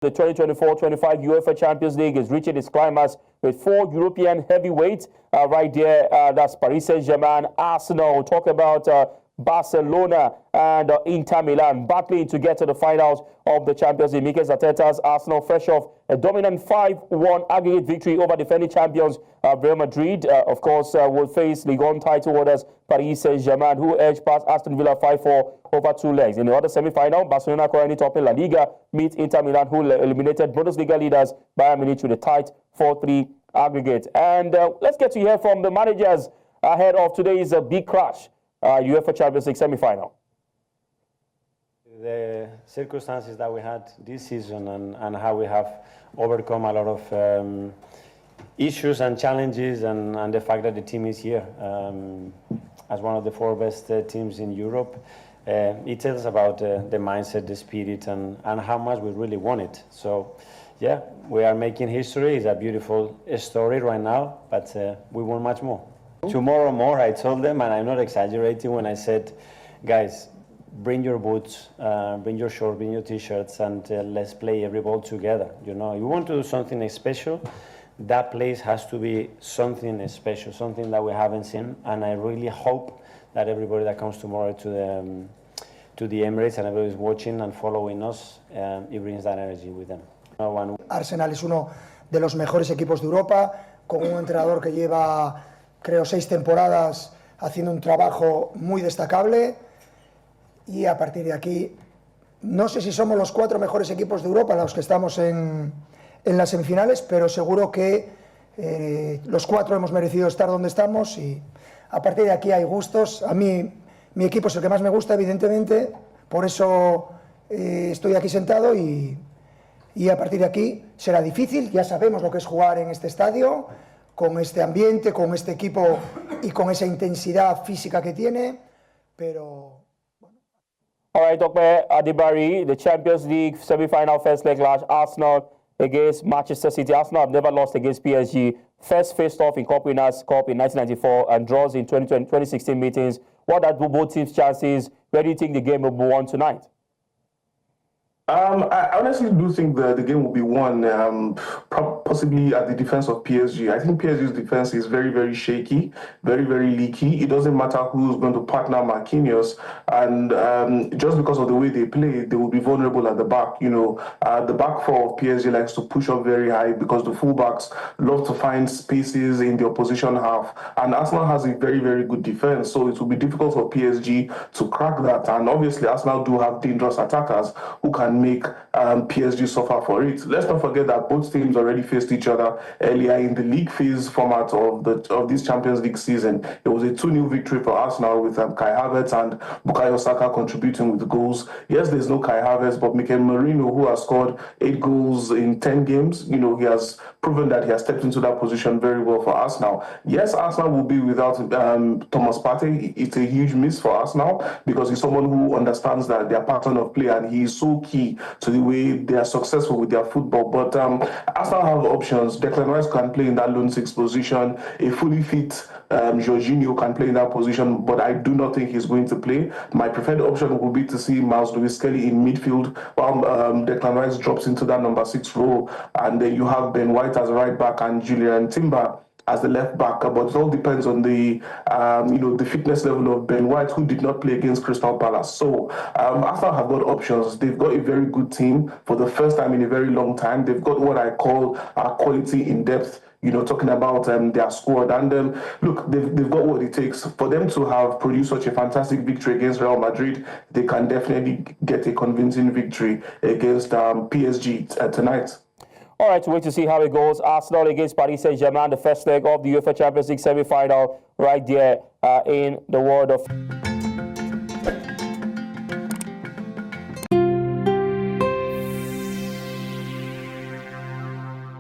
The 2024-25 UEFA Champions League is reaching its climax with 4 European heavyweights right there. That's Paris Saint-Germain, Arsenal. We'll talk about Barcelona and Inter Milan battling to get to the finals of the Champions League. Mikel Arteta's Arsenal, fresh off a dominant 5-1 aggregate victory over defending champions Real Madrid. Of course, will face Ligue title holders Paris Saint-Germain, who edged past Aston Villa 5-4 over 2 legs. In the other semi-final, Barcelona, currently topping La Liga, meets Inter Milan, who eliminated Bundesliga leaders Bayern Munich with a tight 4-3 aggregate. And let's get to hear from the managers ahead of today's big crash. UEFA Champions League semi-final. The circumstances that we had this season and how we have overcome a lot of issues and challenges and the fact that the team is here as one of the 4 best teams in Europe, it tells about the mindset, the spirit, and how much we really want it. So, yeah, we are making history. It's a beautiful story right now, but we want much more. Tomorrow more, I told them, and I'm not exaggerating when I said, guys, bring your boots, bring your shorts, bring your t-shirts, and let's play every ball together. You know, if you want to do something special, that place has to be something special, something that we haven't seen. And I really hope that everybody that comes tomorrow to the Emirates and everybody is watching and following us, it brings that energy with them. Arsenal es uno de los mejores equipos de Europa, con un entrenador que lleva, creo, 6 temporadas haciendo un trabajo muy destacable, y a partir de aquí no sé si somos los 4 mejores equipos de Europa los que estamos en las semifinales, pero seguro que los 4 hemos merecido estar donde estamos, y a partir de aquí hay gustos. A mí mi equipo es el que más me gusta, evidentemente, por eso estoy aquí sentado, y a partir de aquí será difícil. Ya sabemos lo que es jugar en este estadio, con este ambiente, con este equipo y con esa intensidad física que tiene, pero... All right, Dr. Adibari, the Champions League semi-final first leg clash, Arsenal against Manchester City. Arsenal have never lost against PSG. First faced off in Cup Winners' Cup in 1994 and draws in 2016 meetings. What are both teams' chances? Where do you think the game will be won tonight? I honestly do think the game will be won, possibly at the defense of PSG. I think PSG's defense is very, very shaky, very, very leaky. It doesn't matter who's going to partner Marquinhos, and just because of the way they play, they will be vulnerable at the back. You know, the back 4 of PSG likes to push up very high because the fullbacks love to find spaces in the opposition half, and Arsenal has a very, very good defense, so it will be difficult for PSG to crack that. And obviously, Arsenal do have dangerous attackers who can make PSG suffer for it. Let's not forget that both teams already faced each other earlier in the league phase format of this Champions League season. It was a 2-0 victory for Arsenal with Kai Havertz and Bukayo Saka contributing with goals. Yes, there's no Kai Havertz, but Mikel Merino, who has scored 8 goals in 10 games, you know, he has proven that he has stepped into that position very well for Arsenal. Yes, Arsenal will be without Thomas Partey. It's a huge miss for Arsenal because he's someone who understands that their pattern of play, and he is so key to the way they are successful with their football. But Arsenal have options. Declan Rice can play in that lone 6 position. A fully fit Jorginho can play in that position, but I do not think he's going to play. My preferred option would be to see Miles Lewis-Skelly in midfield while Declan Rice drops into that number 6 role, and then you have Ben White as right back and Julian Timber as the left back. But it all depends on the the fitness level of Ben White, who did not play against Crystal Palace. So Arsenal have got options. They've got a very good team for the first time in a very long time. They've got what I call quality in depth. You know, talking about their squad, and look, they've got what it takes for them to have produced such a fantastic victory against Real Madrid. They can definitely get a convincing victory against PSG tonight. All right, wait to see how it goes. Arsenal against Paris Saint-Germain, the first leg of the UEFA Champions League semi-final right there in the world of...